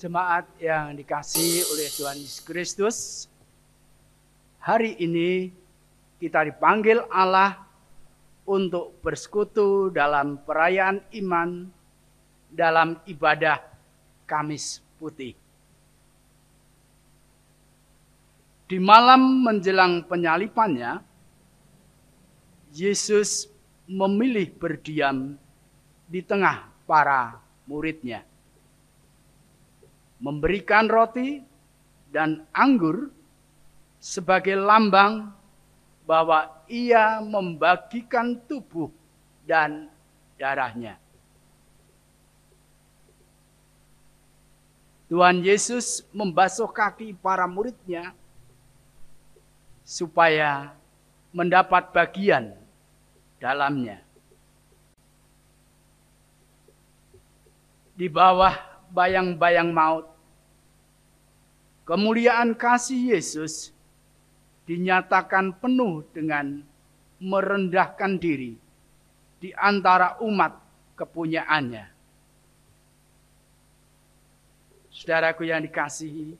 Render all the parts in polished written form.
Jemaat yang dikasihi oleh Tuhan Yesus Kristus, hari ini kita dipanggil Allah untuk bersekutu dalam perayaan iman dalam ibadah Kamis Putih. Di malam menjelang penyalibannya, Yesus memilih berdiam di tengah para muridnya, memberikan roti dan anggur sebagai lambang bahwa ia membagikan tubuh dan darahnya. Tuhan Yesus membasuh kaki para muridnya supaya mendapat bagian dalamnya. Di bawah bayang-bayang maut, kemuliaan kasih Yesus dinyatakan penuh dengan merendahkan diri di antara umat kepunyaannya. Saudaraku yang dikasihi,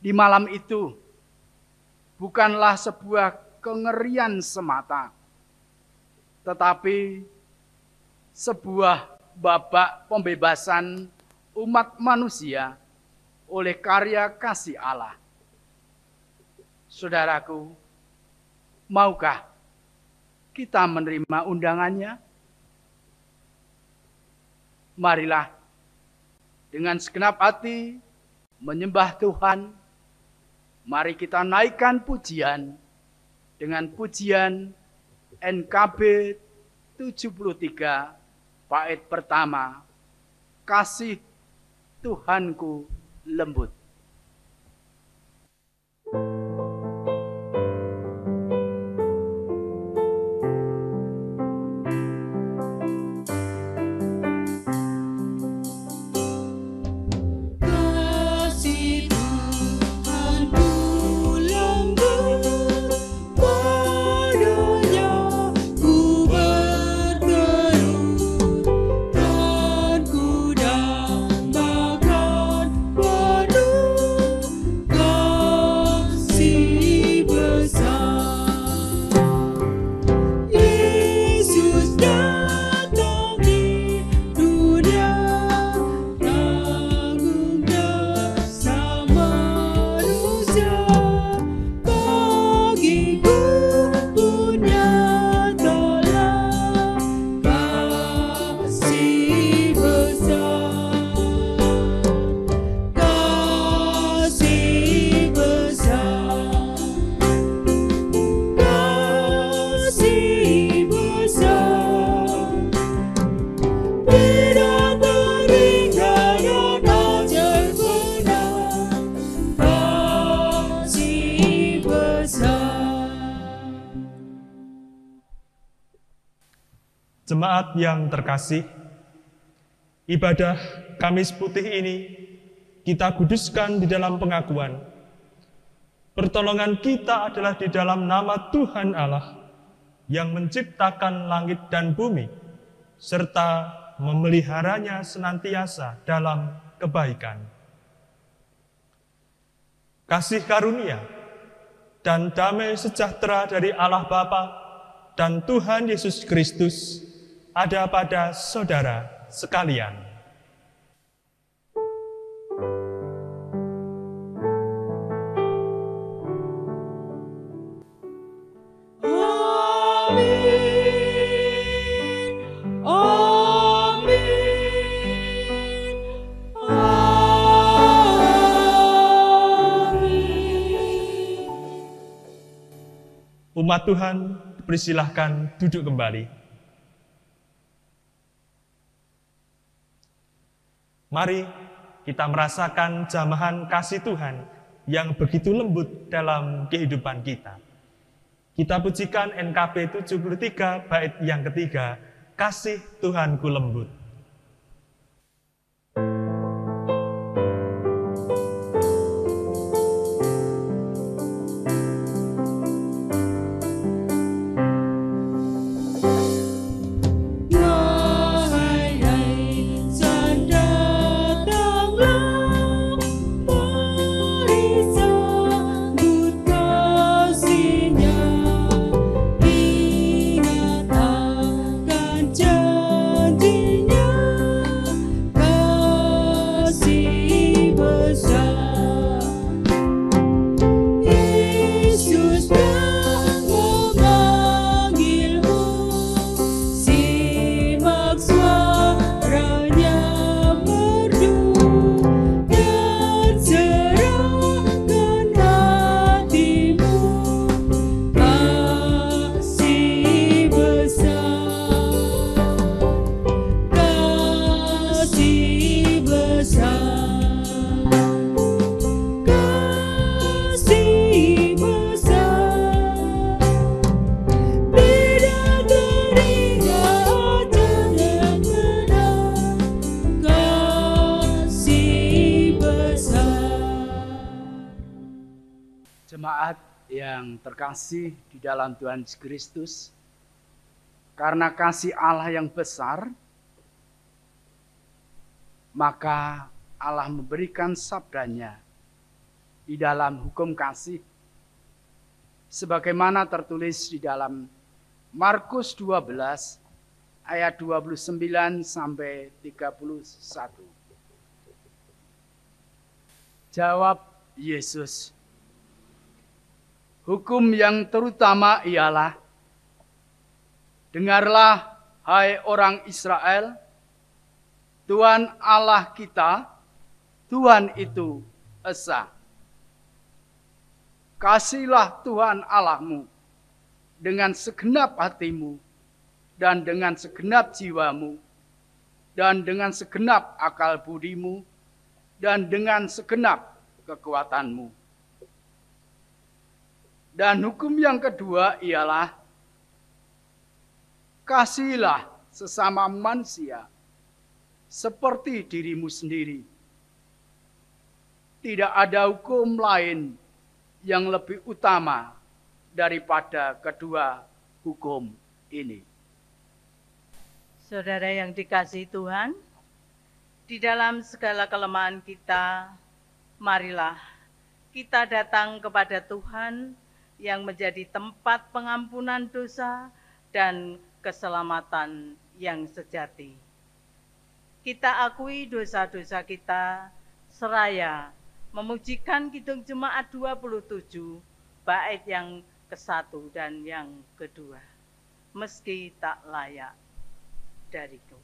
di malam itu bukanlah sebuah kengerian semata, tetapi sebuah babak pembebasan umat manusia oleh karya kasih Allah. Saudaraku, maukah kita menerima undangannya? Marilah dengan segenap hati menyembah Tuhan. Mari kita naikkan pujian dengan pujian NKB 73 bait pertama, Kasih Tuhanku Lembut. Jemaat yang terkasih, ibadah Kamis Putih ini kita kuduskan di dalam pengakuan. Pertolongan kita adalah di dalam nama Tuhan Allah yang menciptakan langit dan bumi, serta memeliharanya senantiasa dalam kebaikan. Kasih karunia dan damai sejahtera dari Allah Bapa dan Tuhan Yesus Kristus ada pada saudara sekalian. Umat Tuhan, persilahkan duduk kembali. Mari kita merasakan jamahan kasih Tuhan yang begitu lembut dalam kehidupan kita. Kita pujikan NKB 73 bait yang ketiga, Kasih Tuhanku Lembut. Wahai insan datanglah yang terkasih di dalam Tuhan Yesus Kristus, karena kasih Allah yang besar, maka Allah memberikan sabdanya di dalam hukum kasih, sebagaimana tertulis di dalam Markus 12 ayat 29 sampai 31. Jawab Yesus, hukum yang terutama ialah, dengarlah hai orang Israel, Tuhan Allah kita, Tuhan itu esa. Kasihlah Tuhan Allahmu dengan segenap hatimu, dan dengan segenap jiwamu, dan dengan segenap akal budimu, dan dengan segenap kekuatanmu. Dan hukum yang kedua ialah, kasihilah sesama manusia seperti dirimu sendiri. Tidak ada hukum lain yang lebih utama daripada kedua hukum ini. Saudara yang dikasihi Tuhan, di dalam segala kelemahan kita, marilah kita datang kepada Tuhan yang menjadi tempat pengampunan dosa dan keselamatan yang sejati. Kita akui dosa-dosa kita seraya memujikan Kidung Jemaat 27, bait yang ke-1 dan yang kedua, meski tak layak dariku.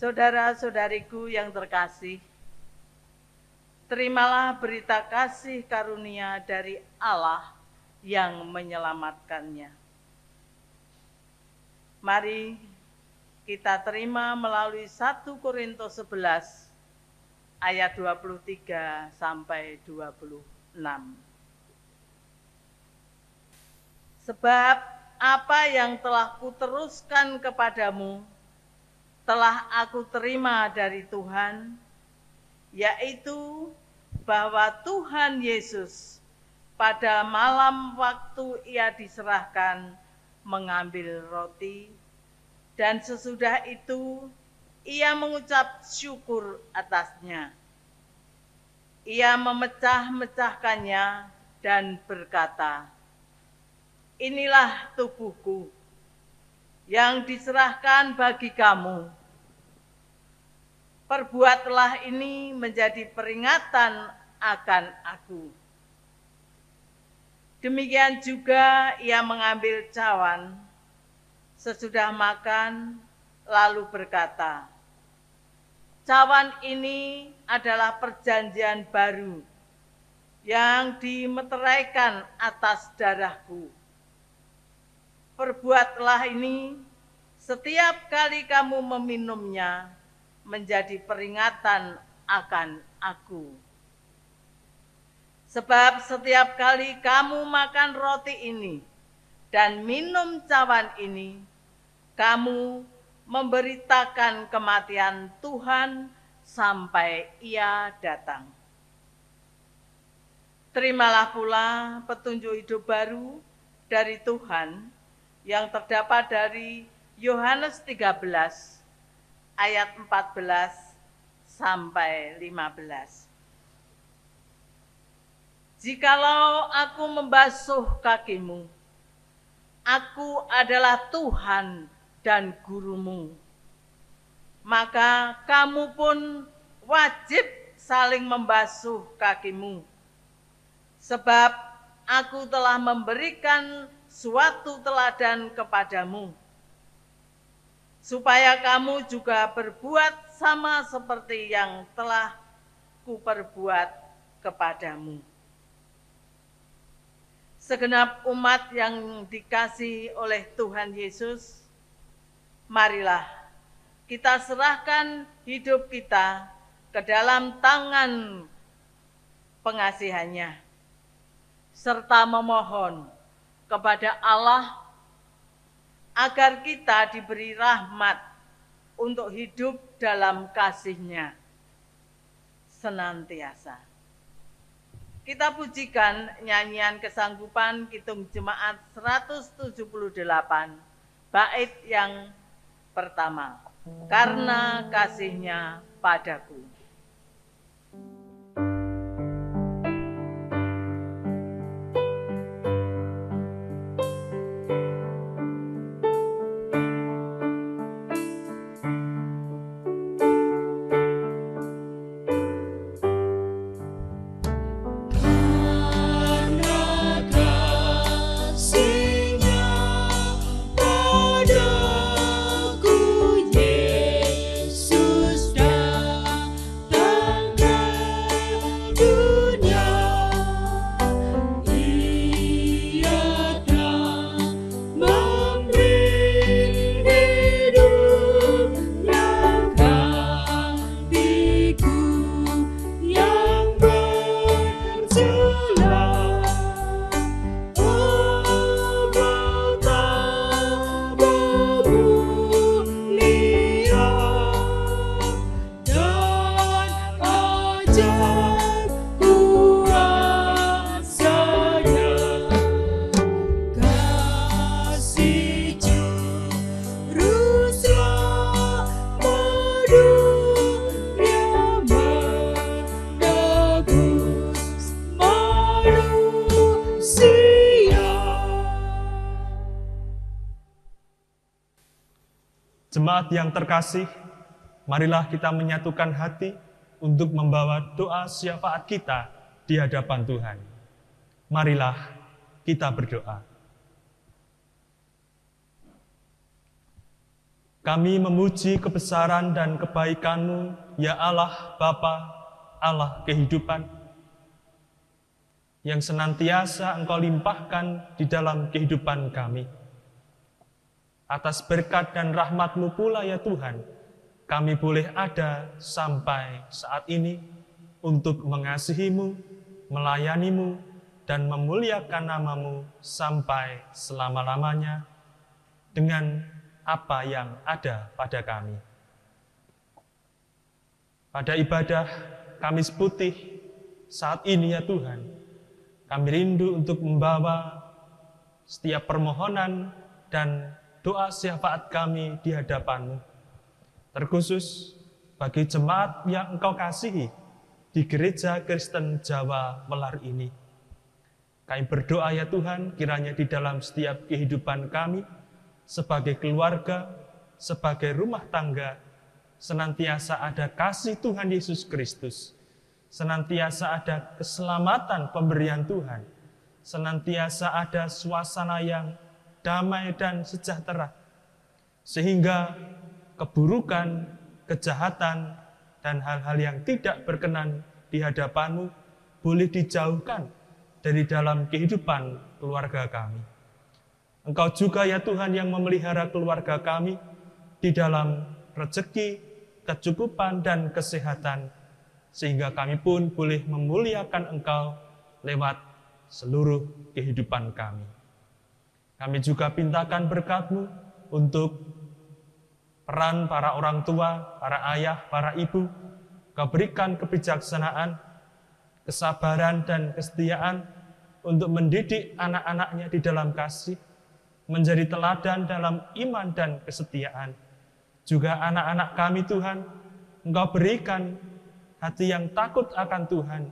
Saudara-saudariku yang terkasih, terimalah berita kasih karunia dari Allah yang menyelamatkannya. Mari kita terima melalui 1 Korintus 11 ayat 23 sampai 26. Sebab apa yang telah kuteruskan kepadamu telah aku terima dari Tuhan, yaitu bahwa Tuhan Yesus pada malam waktu ia diserahkan mengambil roti, dan sesudah itu ia mengucap syukur atasnya. Ia memecah-mecahkannya dan berkata, "Inilah tubuhku yang diserahkan bagi kamu. Perbuatlah ini menjadi peringatan akan aku." Demikian juga ia mengambil cawan sesudah makan, lalu berkata, cawan ini adalah perjanjian baru yang dimeteraikan atas darahku. Perbuatlah ini setiap kali kamu meminumnya menjadi peringatan akan aku. Sebab setiap kali kamu makan roti ini dan minum cawan ini, kamu memberitakan kematian Tuhan sampai Ia datang. Terimalah pula petunjuk hidup baru dari Tuhan yang terdapat dari Yohanes 13 ayat 14 sampai 15. Jikalau aku membasuh kakimu, aku adalah Tuhan dan gurumu, maka kamu pun wajib saling membasuh kakimu. Sebab aku telah memberikan suatu teladan kepadamu, supaya kamu juga berbuat sama seperti yang telah kuperbuat kepadamu. Segenap umat yang dikasihi oleh Tuhan Yesus, marilah kita serahkan hidup kita ke dalam tangan pengasihannya, serta memohon kepada Allah agar kita diberi rahmat untuk hidup dalam kasih-Nya senantiasa. Kita pujikan nyanyian kesanggupan Kidung Jemaat 178, bait yang pertama, karena kasih-Nya padaku. Jemaat yang terkasih, marilah kita menyatukan hati untuk membawa doa syafaat kita di hadapan Tuhan. Marilah kita berdoa. Kami memuji kebesaran dan kebaikan-Mu, ya Allah Bapa, Allah kehidupan, yang senantiasa Engkau limpahkan di dalam kehidupan kami. Atas berkat dan rahmat-Mu pula ya Tuhan, kami boleh ada sampai saat ini untuk mengasihi-Mu, melayani-Mu, dan memuliakan nama-Mu sampai selama-lamanya dengan apa yang ada pada kami. Pada ibadah Kamis Putih saat ini ya Tuhan, kami rindu untuk membawa setiap permohonan dan doa syafaat kami di hadapan-Mu, terkhusus bagi jemaat yang Engkau kasihi di Gereja Kristen Jawa Welar ini. Kami berdoa ya Tuhan, kiranya di dalam setiap kehidupan kami, sebagai keluarga, sebagai rumah tangga, senantiasa ada kasih Tuhan Yesus Kristus, senantiasa ada keselamatan pemberian Tuhan, senantiasa ada suasana yang damai dan sejahtera, sehingga keburukan, kejahatan, dan hal-hal yang tidak berkenan di hadapan-Mu boleh dijauhkan dari dalam kehidupan keluarga kami. Engkau juga ya Tuhan yang memelihara keluarga kami di dalam rezeki, kecukupan, dan kesehatan, sehingga kami pun boleh memuliakan Engkau lewat seluruh kehidupan kami. Kami juga pintakan berkat-Mu untuk peran para orang tua, para ayah, para ibu. Kau berikan kebijaksanaan, kesabaran, dan kesetiaan untuk mendidik anak-anaknya di dalam kasih, menjadi teladan dalam iman dan kesetiaan. Juga anak-anak kami Tuhan, Engkau berikan hati yang takut akan Tuhan,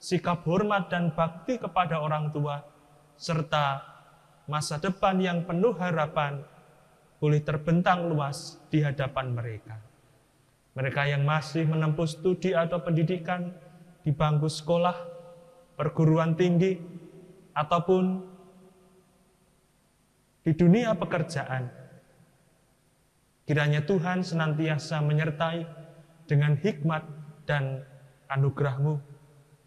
sikap hormat dan bakti kepada orang tua, serta masa depan yang penuh harapan boleh terbentang luas di hadapan mereka. Mereka yang masih menempuh studi atau pendidikan di bangku sekolah, perguruan tinggi, ataupun di dunia pekerjaan. Kiranya Tuhan senantiasa menyertai dengan hikmat dan anugerah-Mu,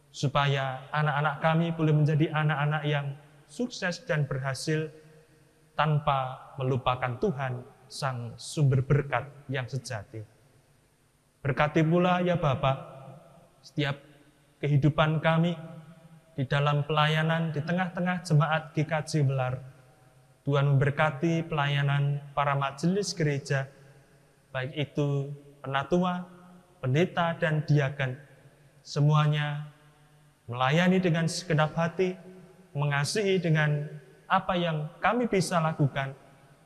supaya anak-anak kami boleh menjadi anak-anak yang sukses dan berhasil tanpa melupakan Tuhan, Sang Sumber berkat yang sejati. Berkati pula ya Bapa, setiap kehidupan kami di dalam pelayanan di tengah-tengah jemaat GKJ Welar. Tuhan memberkati pelayanan para majelis gereja, baik itu penatua, pendeta, dan diaken. Semuanya melayani dengan segenap hati, mengasihi dengan apa yang kami bisa lakukan,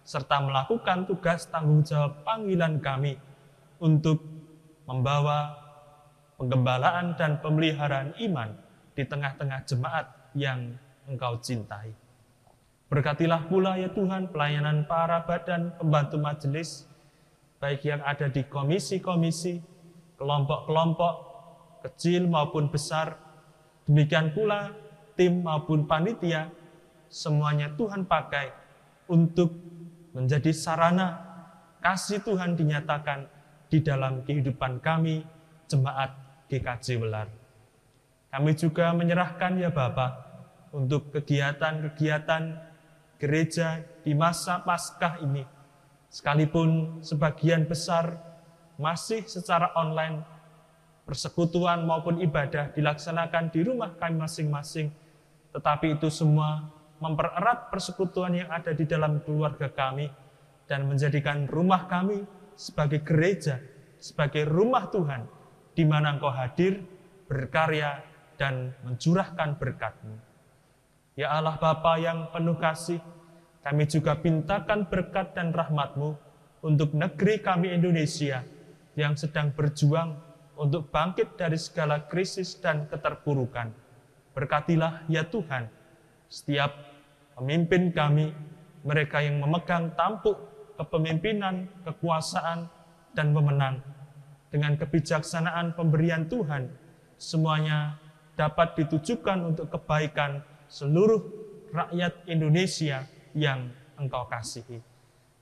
serta melakukan tugas tanggung jawab panggilan kami untuk membawa penggembalaan dan pemeliharaan iman di tengah-tengah jemaat yang Engkau cintai. Berkatilah pula ya Tuhan pelayanan para badan pembantu majelis, baik yang ada di komisi-komisi, kelompok-kelompok, kecil maupun besar, demikian pula tim maupun panitia, semuanya Tuhan pakai untuk menjadi sarana kasih Tuhan dinyatakan di dalam kehidupan kami, jemaat GKJ Welar. Kami juga menyerahkan ya Bapa untuk kegiatan-kegiatan gereja di masa Paskah ini, sekalipun sebagian besar masih secara online, persekutuan maupun ibadah dilaksanakan di rumah kami masing-masing, tetapi itu semua mempererat persekutuan yang ada di dalam keluarga kami dan menjadikan rumah kami sebagai gereja, sebagai rumah Tuhan, di mana Engkau hadir, berkarya, dan mencurahkan berkat-Mu. Ya Allah Bapa yang penuh kasih, kami juga pintakan berkat dan rahmat-Mu untuk negeri kami Indonesia yang sedang berjuang untuk bangkit dari segala krisis dan keterpurukan. Berkatilah ya Tuhan, setiap pemimpin kami, mereka yang memegang tampuk kepemimpinan, kekuasaan, dan pemenang. Dengan kebijaksanaan pemberian Tuhan, semuanya dapat ditujukan untuk kebaikan seluruh rakyat Indonesia yang Engkau kasihi.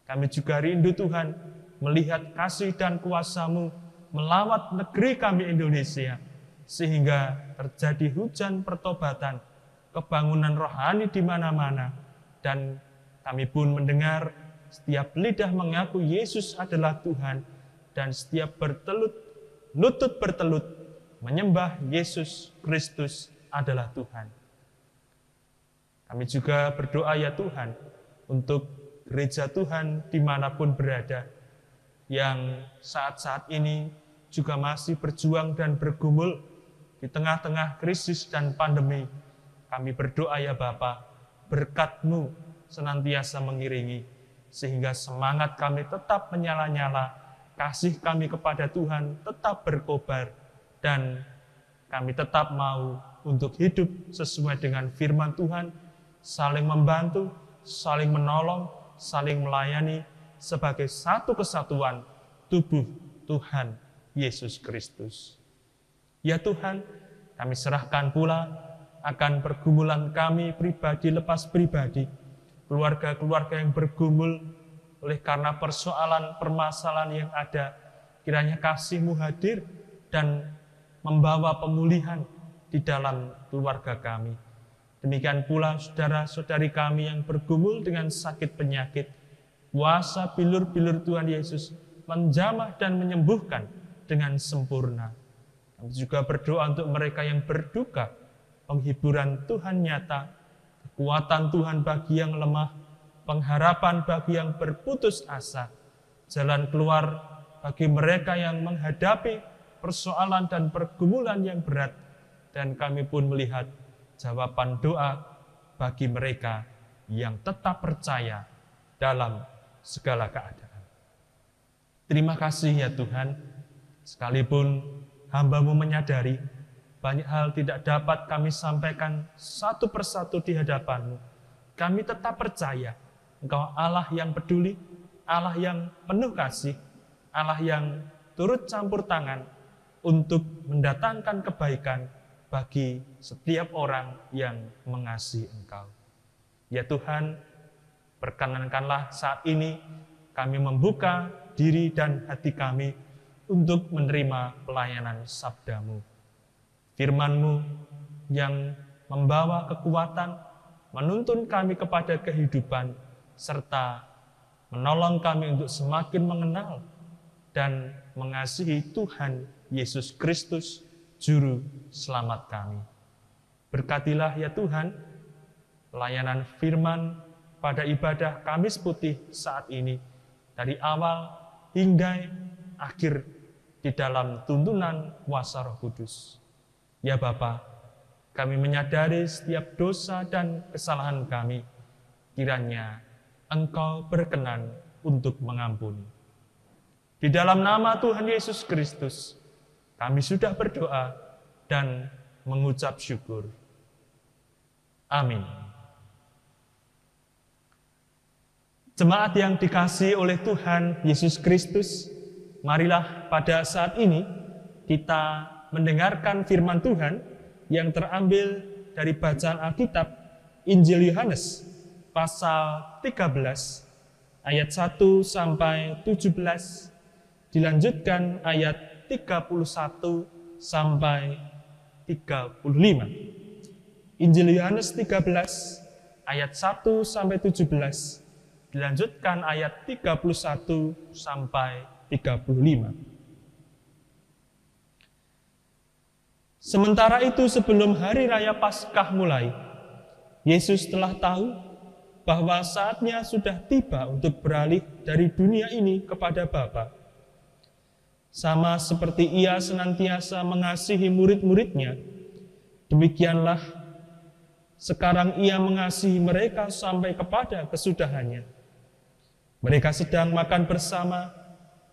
Kami juga rindu Tuhan melihat kasih dan kuasa-Mu melawat negeri kami Indonesia, sehingga terjadi hujan pertobatan, kebangunan rohani di mana-mana, dan kami pun mendengar setiap lidah mengaku Yesus adalah Tuhan, dan setiap lutut bertelut menyembah Yesus Kristus adalah Tuhan. Kami juga berdoa ya Tuhan untuk gereja Tuhan dimanapun berada, yang saat-saat ini juga masih berjuang dan bergumul di tengah-tengah krisis dan pandemi. Kami berdoa ya Bapa, berkat-Mu senantiasa mengiringi, sehingga semangat kami tetap menyala-nyala, kasih kami kepada Tuhan tetap berkobar, dan kami tetap mau untuk hidup sesuai dengan firman Tuhan, saling membantu, saling menolong, saling melayani sebagai satu kesatuan tubuh Tuhan Yesus Kristus. Ya Tuhan, kami serahkan pula akan pergumulan kami pribadi lepas pribadi, keluarga-keluarga yang bergumul oleh karena persoalan permasalahan yang ada. Kiranya kasih-Mu hadir dan membawa pemulihan di dalam keluarga kami. Demikian pula saudara-saudari kami yang bergumul dengan sakit penyakit, kuasa bilur-bilur Tuhan Yesus menjamah dan menyembuhkan dengan sempurna. Kami juga berdoa untuk mereka yang berduka, penghiburan Tuhan nyata, kekuatan Tuhan bagi yang lemah, pengharapan bagi yang berputus asa, jalan keluar bagi mereka yang menghadapi persoalan dan pergumulan yang berat, dan kami pun melihat jawaban doa bagi mereka yang tetap percaya dalam segala keadaan. Terima kasih ya Tuhan, sekalipun hamba-Mu menyadari banyak hal tidak dapat kami sampaikan satu persatu di hadapan-Mu, kami tetap percaya Engkau Allah yang peduli, Allah yang penuh kasih, Allah yang turut campur tangan untuk mendatangkan kebaikan bagi setiap orang yang mengasihi Engkau. Ya Tuhan, perkenankanlah saat ini kami membuka diri dan hati kami untuk menerima pelayanan sabda-Mu. Firman-Mu yang membawa kekuatan, menuntun kami kepada kehidupan, serta menolong kami untuk semakin mengenal dan mengasihi Tuhan Yesus Kristus, Juru Selamat kami. Berkatilah ya Tuhan, pelayanan firman pada ibadah Kamis Putih saat ini, dari awal hingga akhir di dalam tuntunan kuasa Roh Kudus. Ya Bapa, kami menyadari setiap dosa dan kesalahan kami, kiranya Engkau berkenan untuk mengampuni. Di dalam nama Tuhan Yesus Kristus, kami sudah berdoa dan mengucap syukur. Amin. Jemaat yang dikasihi oleh Tuhan Yesus Kristus, marilah pada saat ini kita mendengarkan firman Tuhan yang terambil dari bacaan Alkitab Injil Yohanes pasal 13 ayat 1 sampai 17, dilanjutkan ayat 31 sampai 35. Injil Yohanes 13 ayat 1 sampai 17, dilanjutkan ayat 31 sampai 35. Sementara itu sebelum hari raya Paskah mulai, Yesus telah tahu bahwa saatnya sudah tiba untuk beralih dari dunia ini kepada Bapa. Sama seperti Ia senantiasa mengasihi murid-muridnya, demikianlah sekarang Ia mengasihi mereka sampai kepada kesudahannya. Mereka sedang makan bersama,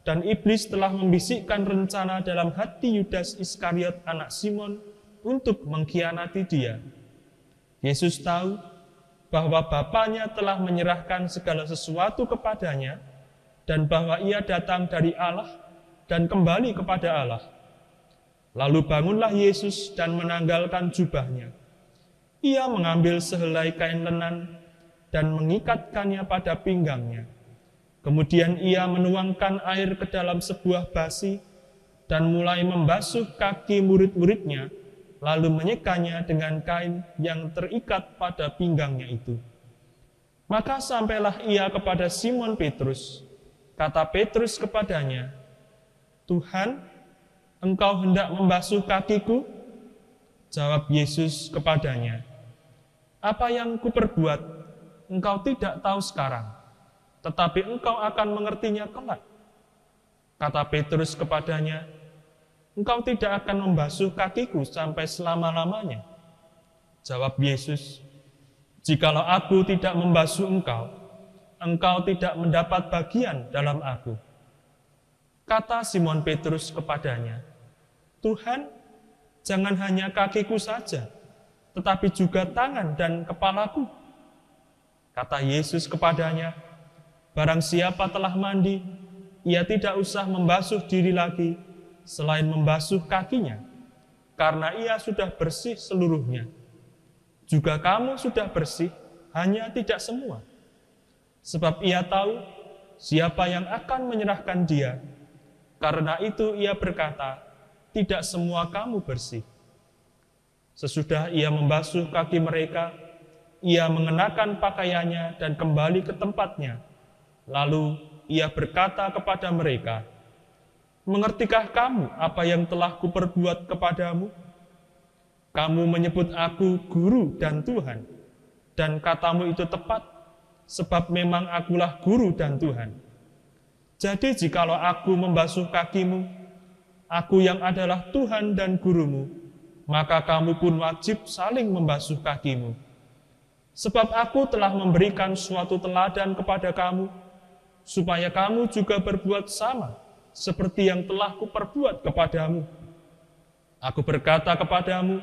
dan iblis telah membisikkan rencana dalam hati Yudas Iskariot anak Simon untuk mengkhianati Dia. Yesus tahu bahwa Bapanya telah menyerahkan segala sesuatu kepadanya, dan bahwa Ia datang dari Allah dan kembali kepada Allah. Lalu bangunlah Yesus dan menanggalkan jubahnya. Ia mengambil sehelai kain lenan dan mengikatkannya pada pinggangnya. Kemudian ia menuangkan air ke dalam sebuah basi dan mulai membasuh kaki murid-muridnya, lalu menyekanya dengan kain yang terikat pada pinggangnya itu. Maka sampailah ia kepada Simon Petrus. Kata Petrus kepadanya, "Tuhan, Engkau hendak membasuh kakiku?" Jawab Yesus kepadanya, "Apa yang kuperbuat, engkau tidak tahu sekarang, tetapi engkau akan mengertinya kelak." Kata Petrus kepadanya, "Engkau tidak akan membasuh kakiku sampai selama-lamanya." Jawab Yesus, "Jikalau aku tidak membasuh engkau, engkau tidak mendapat bagian dalam aku." Kata Simon Petrus kepadanya, "Tuhan, jangan hanya kakiku saja, tetapi juga tangan dan kepalaku." Kata Yesus kepadanya, "Barang siapa telah mandi, ia tidak usah membasuh diri lagi, selain membasuh kakinya, karena ia sudah bersih seluruhnya. Juga kamu sudah bersih, hanya tidak semua. Sebab ia tahu siapa yang akan menyerahkan dia. Karena itu ia berkata, tidak semua kamu bersih. Sesudah ia membasuh kaki mereka, ia mengenakan pakaiannya dan kembali ke tempatnya. Lalu ia berkata kepada mereka, "Mengertikah kamu apa yang telah kuperbuat kepadamu? Kamu menyebut aku guru dan Tuhan, dan katamu itu tepat, sebab memang akulah guru dan Tuhan. Jadi jikalau aku membasuh kakimu, aku yang adalah Tuhan dan gurumu, maka kamu pun wajib saling membasuh kakimu. Sebab aku telah memberikan suatu teladan kepada kamu, supaya kamu juga berbuat sama, seperti yang telah kuperbuat kepadamu. Aku berkata kepadamu,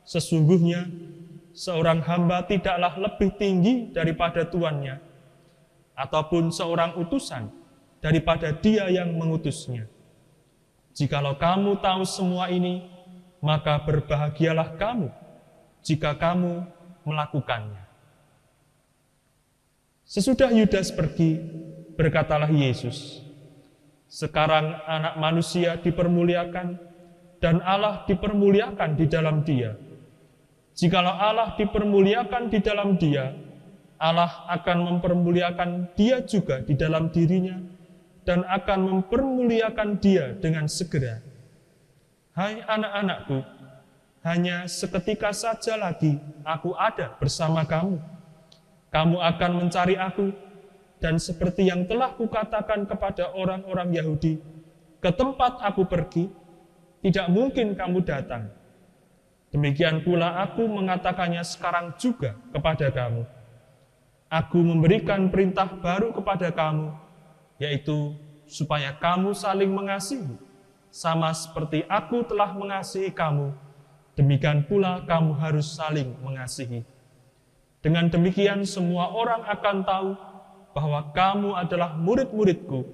sesungguhnya seorang hamba tidaklah lebih tinggi daripada tuannya, ataupun seorang utusan daripada dia yang mengutusnya. Jikalau kamu tahu semua ini, maka berbahagialah kamu jika kamu melakukannya." Sesudah Yudas pergi, berkatalah Yesus, "Sekarang Anak Manusia dipermuliakan, dan Allah dipermuliakan di dalam Dia. Jikalau Allah dipermuliakan di dalam Dia, Allah akan mempermuliakan Dia juga di dalam dirinya, dan akan mempermuliakan Dia dengan segera. Hai anak-anakku, hanya seketika saja lagi aku ada bersama kamu. Kamu akan mencari aku, dan seperti yang telah kukatakan kepada orang-orang Yahudi, ke tempat aku pergi, tidak mungkin kamu datang. Demikian pula aku mengatakannya sekarang juga kepada kamu. Aku memberikan perintah baru kepada kamu, yaitu supaya kamu saling mengasihi, sama seperti aku telah mengasihi kamu, demikian pula kamu harus saling mengasihi. Dengan demikian semua orang akan tahu bahwa kamu adalah murid-muridku,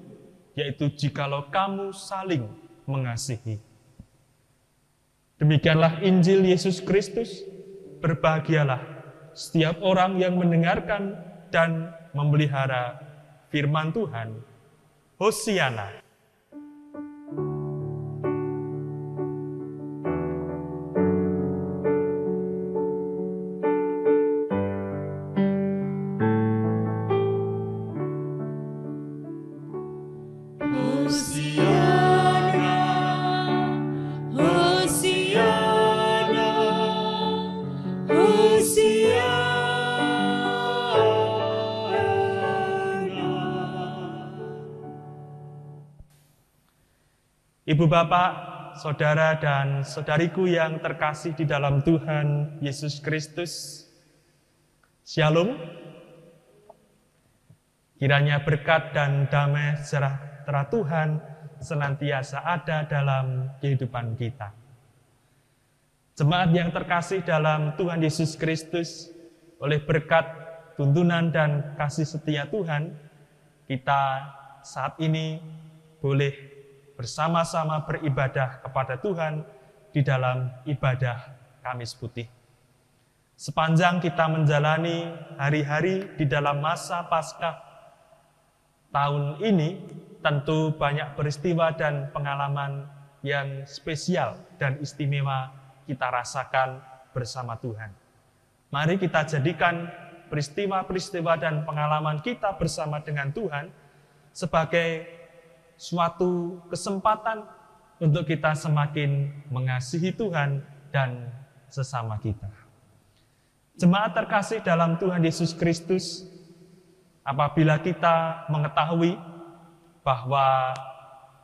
yaitu jikalau kamu saling mengasihi." Demikianlah Injil Yesus Kristus. Berbahagialah setiap orang yang mendengarkan dan memelihara firman Tuhan. Hosiana. Ibu bapak, saudara dan saudariku yang terkasih di dalam Tuhan Yesus Kristus, Shalom. Kiranya berkat dan damai sejahtera Tuhan senantiasa ada dalam kehidupan kita. Jemaat yang terkasih dalam Tuhan Yesus Kristus, oleh berkat tuntunan dan kasih setia Tuhan, kita saat ini boleh bersama-sama beribadah kepada Tuhan di dalam ibadah Kamis Putih. Sepanjang kita menjalani hari-hari di dalam masa Paskah tahun ini, tentu banyak peristiwa dan pengalaman yang spesial dan istimewa kita rasakan bersama Tuhan. Mari kita jadikan peristiwa-peristiwa dan pengalaman kita bersama dengan Tuhan sebagai suatu kesempatan untuk kita semakin mengasihi Tuhan dan sesama kita. Jemaat terkasih dalam Tuhan Yesus Kristus, apabila kita mengetahui bahwa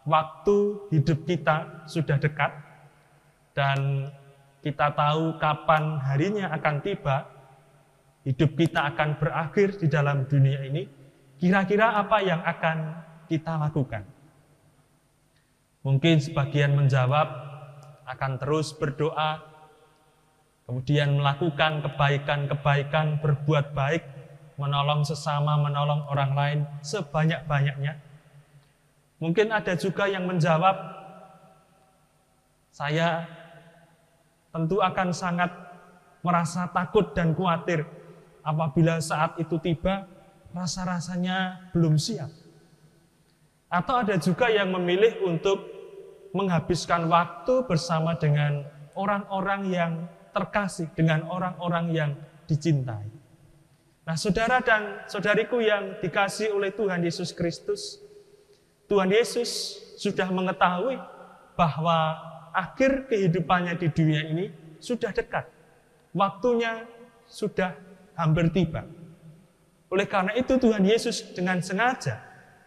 waktu hidup kita sudah dekat dan kita tahu kapan harinya akan tiba, hidup kita akan berakhir di dalam dunia ini, kira-kira apa yang akan kita lakukan? Mungkin sebagian menjawab akan terus berdoa, kemudian melakukan kebaikan-kebaikan, berbuat baik, menolong sesama, menolong orang lain sebanyak-banyaknya. Mungkin ada juga yang menjawab, saya tentu akan sangat merasa takut dan khawatir apabila saat itu tiba, rasa-rasanya belum siap. Atau ada juga yang memilih untuk menghabiskan waktu bersama dengan orang-orang yang terkasih, dengan orang-orang yang dicintai. Nah, saudara dan saudariku yang dikasihi oleh Tuhan Yesus Kristus, Tuhan Yesus sudah mengetahui bahwa akhir kehidupannya di dunia ini sudah dekat. Waktunya sudah hampir tiba. Oleh karena itu Tuhan Yesus dengan sengaja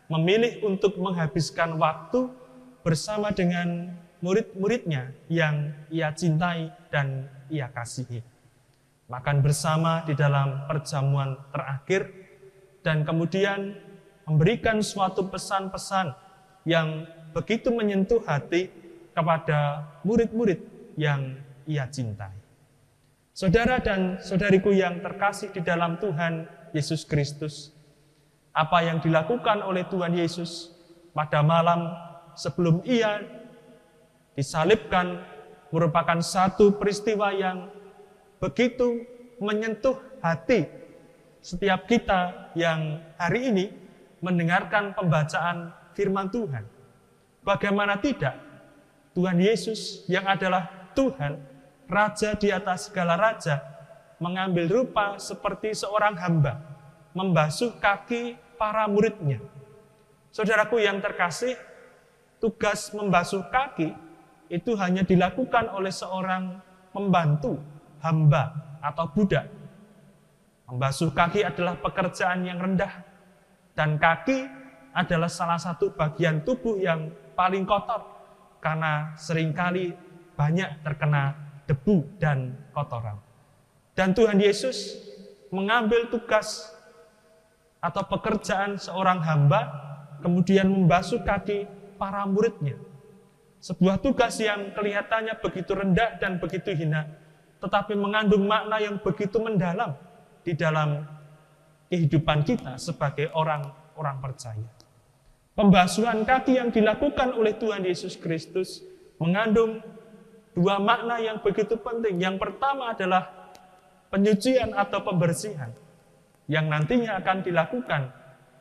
memilih untuk menghabiskan waktu bersama dengan murid-muridnya yang ia cintai dan ia kasihi. Makan bersama di dalam perjamuan terakhir dan kemudian memberikan suatu pesan-pesan yang begitu menyentuh hati kepada murid-murid yang ia cintai. Saudara dan saudariku yang terkasih di dalam Tuhan Yesus Kristus, apa yang dilakukan oleh Tuhan Yesus pada malam sebelum ia disalibkan merupakan satu peristiwa yang begitu menyentuh hati setiap kita yang hari ini mendengarkan pembacaan firman Tuhan. Bagaimana tidak, Tuhan Yesus yang adalah Tuhan, Raja di atas segala raja, mengambil rupa seperti seorang hamba, membasuh kaki para muridnya. Saudaraku yang terkasih, tugas membasuh kaki itu hanya dilakukan oleh seorang pembantu, hamba atau budak. Membasuh kaki adalah pekerjaan yang rendah, dan kaki adalah salah satu bagian tubuh yang paling kotor karena seringkali banyak terkena debu dan kotoran. Dan Tuhan Yesus mengambil tugas atau pekerjaan seorang hamba, kemudian membasuh kaki para muridnya. Sebuah tugas yang kelihatannya begitu rendah dan begitu hina, tetapi mengandung makna yang begitu mendalam di dalam kehidupan kita sebagai orang-orang percaya. Pembasuhan kaki yang dilakukan oleh Tuhan Yesus Kristus mengandung dua makna yang begitu penting. Yang pertama adalah penyucian atau pembersihan yang nantinya akan dilakukan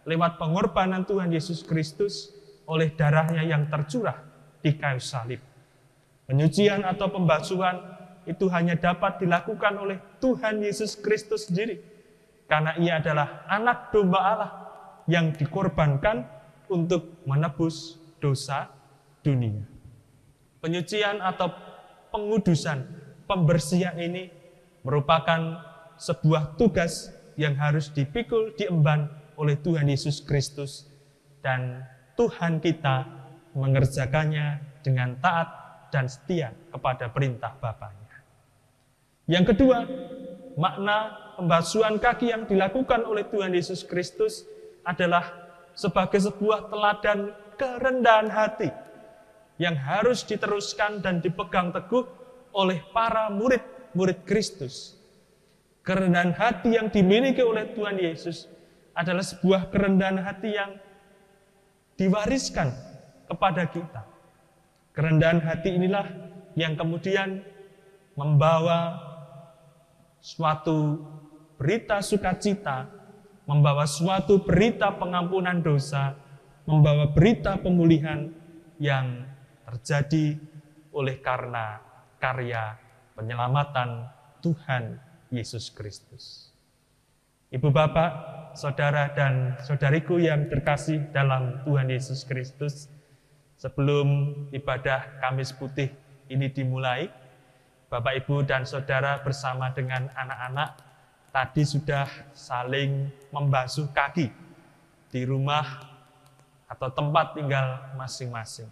lewat pengorbanan Tuhan Yesus Kristus oleh darahnya yang tercurah di kayu salib. Penyucian atau pembasuhan itu hanya dapat dilakukan oleh Tuhan Yesus Kristus sendiri, karena ia adalah anak domba Allah yang dikorbankan untuk menebus dosa dunia. Penyucian atau pengudusan, pembersihan ini merupakan sebuah tugas yang harus dipikul, diemban oleh Tuhan Yesus Kristus, dan Tuhan kita mengerjakannya dengan taat dan setia kepada perintah Bapaknya. Yang kedua, makna pembasuhan kaki yang dilakukan oleh Tuhan Yesus Kristus adalah sebagai sebuah teladan kerendahan hati yang harus diteruskan dan dipegang teguh oleh para murid-murid Kristus. Kerendahan hati yang dimiliki oleh Tuhan Yesus adalah sebuah kerendahan hati yang diwariskan kepada kita. Kerendahan hati inilah yang kemudian membawa suatu berita sukacita, membawa suatu berita pengampunan dosa, membawa berita pemulihan yang terjadi oleh karena karya penyelamatan Tuhan Yesus Kristus. Ibu bapak, saudara dan saudariku yang terkasih dalam Tuhan Yesus Kristus, sebelum ibadah Kamis Putih ini dimulai, Bapak, Ibu, dan Saudara bersama dengan anak-anak tadi sudah saling membasuh kaki di rumah atau tempat tinggal masing-masing.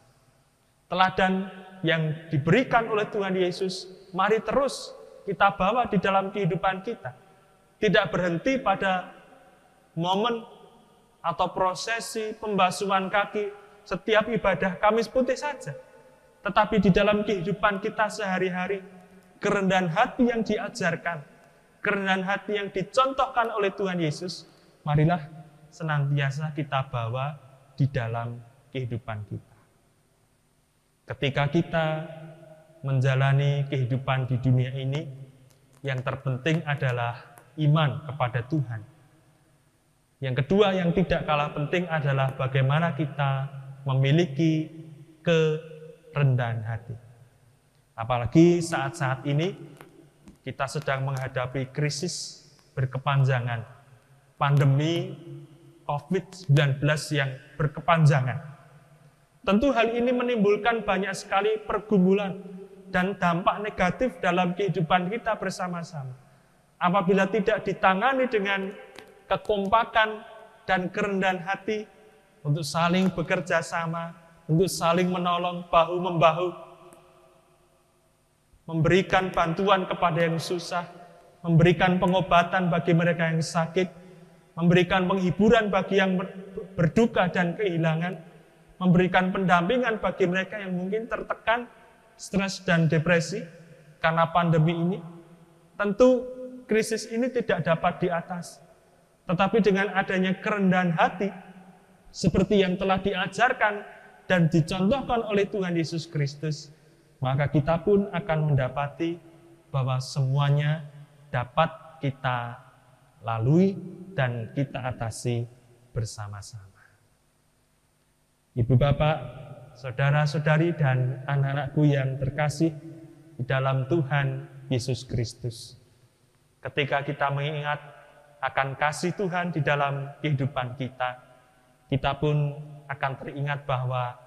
Teladan yang diberikan oleh Tuhan Yesus, mari terus kita bawa di dalam kehidupan kita. Tidak berhenti pada momen atau prosesi pembasuhan kaki setiap ibadah Kamis Putih saja. Tetapi di dalam kehidupan kita sehari-hari, kerendahan hati yang diajarkan, kerendahan hati yang dicontohkan oleh Tuhan Yesus, marilah senantiasa kita bawa di dalam kehidupan kita. Ketika kita menjalani kehidupan di dunia ini, yang terpenting adalah iman kepada Tuhan. Yang kedua yang tidak kalah penting adalah bagaimana kita memiliki kerendahan hati. Apalagi saat-saat ini kita sedang menghadapi krisis berkepanjangan, pandemi COVID-19 yang berkepanjangan. Tentu hal ini menimbulkan banyak sekali pergumulan dan dampak negatif dalam kehidupan kita bersama-sama. Apabila tidak ditangani dengan kekompakan dan kerendahan hati untuk saling bekerja sama, untuk saling menolong bahu-membahu, memberikan bantuan kepada yang susah, memberikan pengobatan bagi mereka yang sakit, memberikan penghiburan bagi yang berduka dan kehilangan, memberikan pendampingan bagi mereka yang mungkin tertekan, stres dan depresi karena pandemi ini. Tentu krisis ini tidak dapat diatasi. Tetapi dengan adanya kerendahan hati, seperti yang telah diajarkan dan dicontohkan oleh Tuhan Yesus Kristus, maka kita pun akan mendapati bahwa semuanya dapat kita lalui dan kita atasi bersama-sama. Ibu bapak, saudara-saudari dan anak-anakku yang terkasih di dalam Tuhan Yesus Kristus. Ketika kita mengingat akan kasih Tuhan di dalam kehidupan kita, kita pun akan teringat bahwa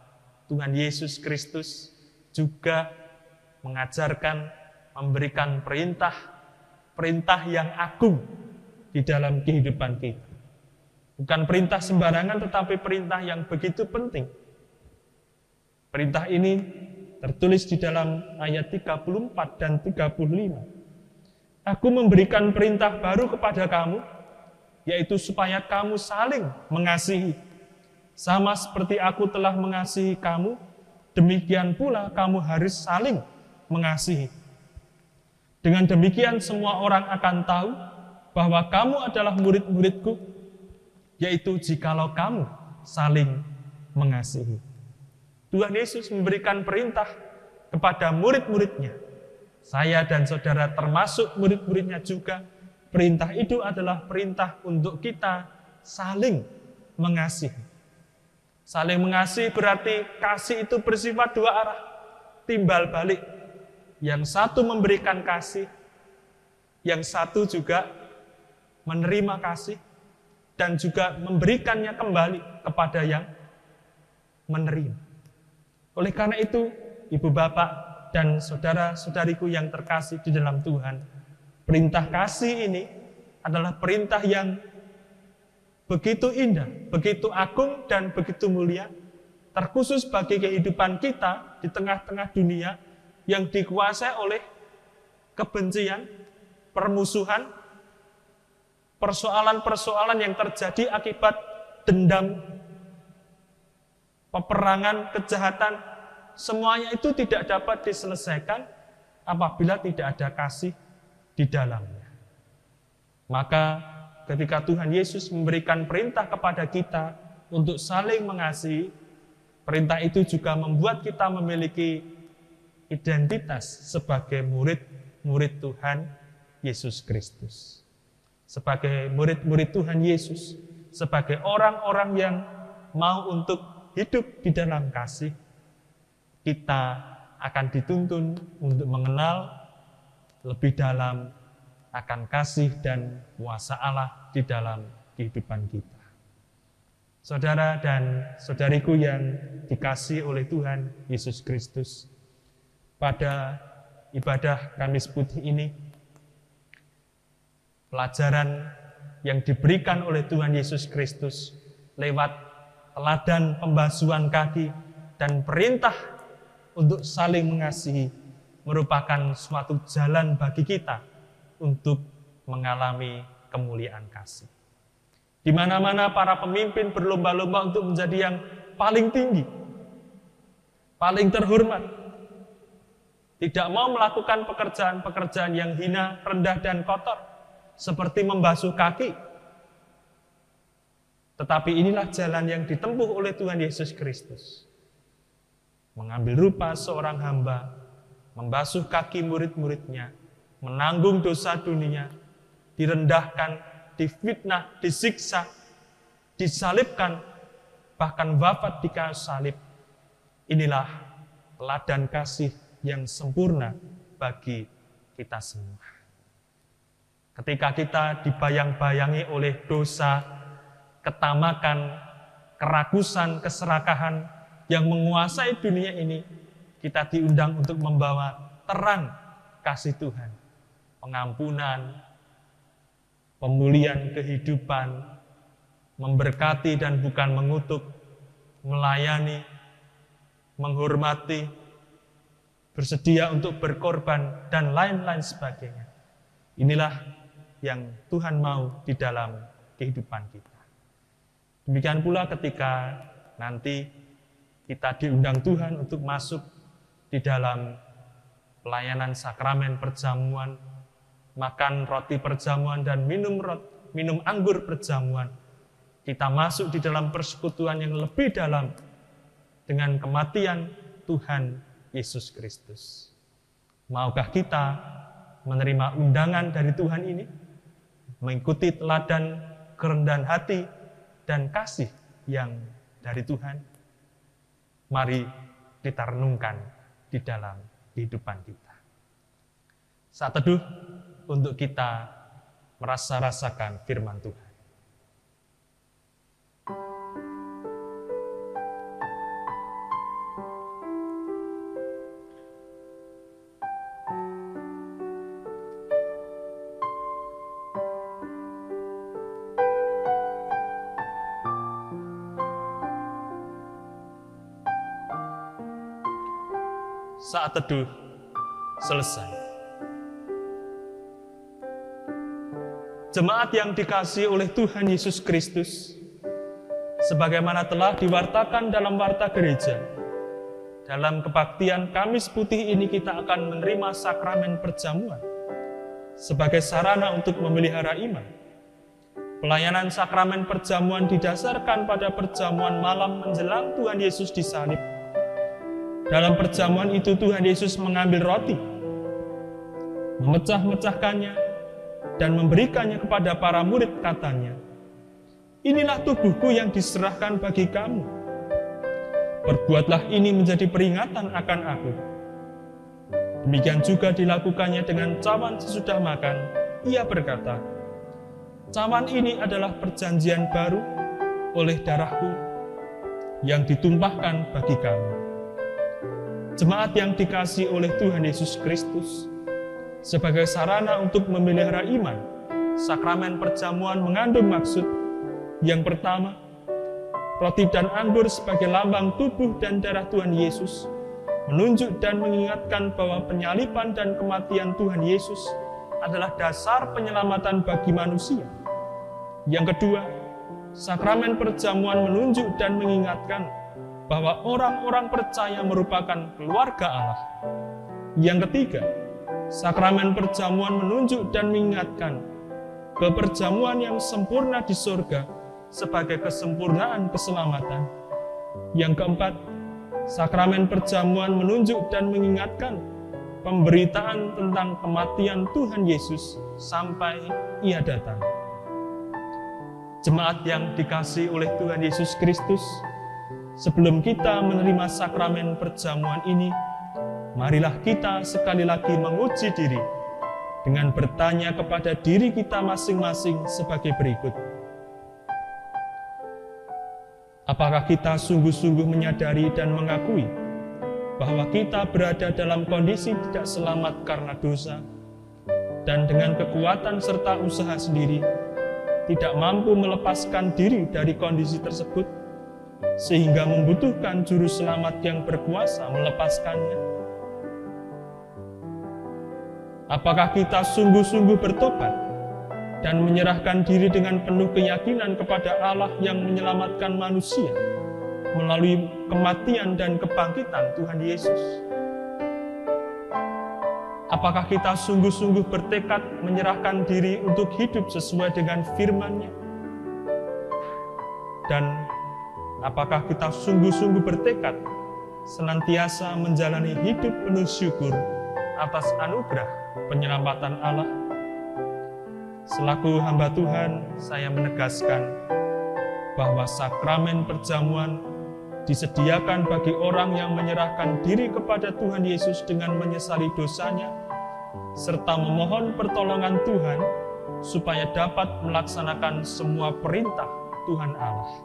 Tuhan Yesus Kristus juga mengajarkan, memberikan perintah yang agung di dalam kehidupan kita. Bukan perintah sembarangan, tetapi perintah yang begitu penting. Perintah ini tertulis di dalam ayat 34 dan 35. Aku memberikan perintah baru kepada kamu, yaitu supaya kamu saling mengasihi. Sama seperti aku telah mengasihi kamu, demikian pula kamu harus saling mengasihi. Dengan demikian semua orang akan tahu bahwa kamu adalah murid-muridku, yaitu jikalau kamu saling mengasihi. Tuhan Yesus memberikan perintah kepada murid-muridnya. Saya dan saudara termasuk murid-muridnya juga. Perintah itu adalah perintah untuk kita saling mengasihi. Saling mengasihi berarti kasih itu bersifat dua arah, timbal balik. Yang satu memberikan kasih, yang satu juga menerima kasih, dan juga memberikannya kembali kepada yang menerima. Oleh karena itu, ibu bapak dan saudara-saudariku yang terkasih di dalam Tuhan, perintah kasih ini adalah perintah yang begitu indah, begitu agung dan begitu mulia, terkhusus bagi kehidupan kita di tengah-tengah dunia yang dikuasai oleh kebencian, permusuhan, persoalan-persoalan yang terjadi akibat dendam, peperangan, kejahatan. Semuanya itu tidak dapat diselesaikan apabila tidak ada kasih di dalamnya. Maka ketika Tuhan Yesus memberikan perintah kepada kita untuk saling mengasihi, perintah itu juga membuat kita memiliki identitas sebagai murid-murid Tuhan Yesus Kristus. Sebagai murid-murid Tuhan Yesus, sebagai orang-orang yang mau untuk hidup di dalam kasih, kita akan dituntun untuk mengenal lebih dalam akan kasih dan kuasa Allah di dalam kehidupan kita. Saudara dan saudariku yang dikasihi oleh Tuhan Yesus Kristus, pada ibadah Kamis Putih ini, pelajaran yang diberikan oleh Tuhan Yesus Kristus lewat teladan pembasuhan kaki dan perintah untuk saling mengasihi merupakan suatu jalan bagi kita untuk mengalami kemuliaan kasih. Di mana-mana para pemimpin berlomba-lomba untuk menjadi yang paling tinggi, paling terhormat, tidak mau melakukan pekerjaan-pekerjaan yang hina, rendah, dan kotor, seperti membasuh kaki. Tetapi inilah jalan yang ditempuh oleh Tuhan Yesus Kristus. Mengambil rupa seorang hamba, membasuh kaki murid-muridnya, menanggung dosa dunia, direndahkan, difitnah, disiksa, disalibkan, bahkan wafat di kayu salib. Inilah teladan kasih yang sempurna bagi kita semua. Ketika kita dibayang-bayangi oleh dosa, ketamakan, kerakusan, keserakahan yang menguasai dunia ini, kita diundang untuk membawa terang kasih Tuhan, pengampunan, pemulihan kehidupan, memberkati dan bukan mengutuk, melayani, menghormati, bersedia untuk berkorban, dan lain-lain sebagainya. Inilah yang Tuhan mau di dalam kehidupan kita. Demikian pula ketika nanti kita diundang Tuhan untuk masuk di dalam pelayanan sakramen perjamuan, makan roti perjamuan dan minum anggur perjamuan. Kita masuk di dalam persekutuan yang lebih dalam dengan kematian Tuhan Yesus Kristus. Maukah kita menerima undangan dari Tuhan ini, mengikuti teladan kerendahan hati dan kasih yang dari Tuhan? Mari kita renungkan di dalam kehidupan kita. Saat teduh untuk kita rasakan firman Tuhan. Saat teduh selesai. Jemaat yang dikasihi oleh Tuhan Yesus Kristus, sebagaimana telah diwartakan dalam warta gereja, dalam kebaktian Kamis Putih ini kita akan menerima sakramen perjamuan sebagai sarana untuk memelihara iman. Pelayanan sakramen perjamuan didasarkan pada perjamuan malam menjelang Tuhan Yesus disalib. Dalam perjamuan itu Tuhan Yesus mengambil roti, memecah-mecahkannya, dan memberikannya kepada para murid, katanya, "Inilah tubuhku yang diserahkan bagi kamu. Perbuatlah ini menjadi peringatan akan aku." Demikian juga dilakukannya dengan cawan sesudah makan. Ia berkata, "Cawan ini adalah perjanjian baru oleh darahku yang ditumpahkan bagi kamu." Jemaat yang dikasihi oleh Tuhan Yesus Kristus, sebagai sarana untuk memelihara iman, sakramen perjamuan mengandung maksud yang pertama, roti dan anggur sebagai lambang tubuh dan darah Tuhan Yesus, menunjuk dan mengingatkan bahwa penyaliban dan kematian Tuhan Yesus adalah dasar penyelamatan bagi manusia. Yang kedua, sakramen perjamuan menunjuk dan mengingatkan bahwa orang-orang percaya merupakan keluarga Allah. Yang ketiga, sakramen perjamuan menunjuk dan mengingatkan ke perjamuan yang sempurna di surga sebagai kesempurnaan keselamatan. Yang keempat, sakramen perjamuan menunjuk dan mengingatkan pemberitaan tentang kematian Tuhan Yesus sampai Ia datang. Jemaat yang dikasihi oleh Tuhan Yesus Kristus, sebelum kita menerima sakramen perjamuan ini, marilah kita sekali lagi menguji diri dengan bertanya kepada diri kita masing-masing sebagai berikut. Apakah kita sungguh-sungguh menyadari dan mengakui bahwa kita berada dalam kondisi tidak selamat karena dosa, dan dengan kekuatan serta usaha sendiri tidak mampu melepaskan diri dari kondisi tersebut, sehingga membutuhkan juru selamat yang berkuasa melepaskannya? Apakah kita sungguh-sungguh bertobat dan menyerahkan diri dengan penuh keyakinan kepada Allah yang menyelamatkan manusia melalui kematian dan kebangkitan Tuhan Yesus? Apakah kita sungguh-sungguh bertekad menyerahkan diri untuk hidup sesuai dengan firman-Nya? Dan apakah kita sungguh-sungguh bertekad senantiasa menjalani hidup penuh syukur atas anugerah penyelamatan Allah? Selaku hamba Tuhan, saya menegaskan bahwa sakramen perjamuan disediakan bagi orang yang menyerahkan diri kepada Tuhan Yesus dengan menyesali dosanya, serta memohon pertolongan Tuhan supaya dapat melaksanakan semua perintah Tuhan Allah.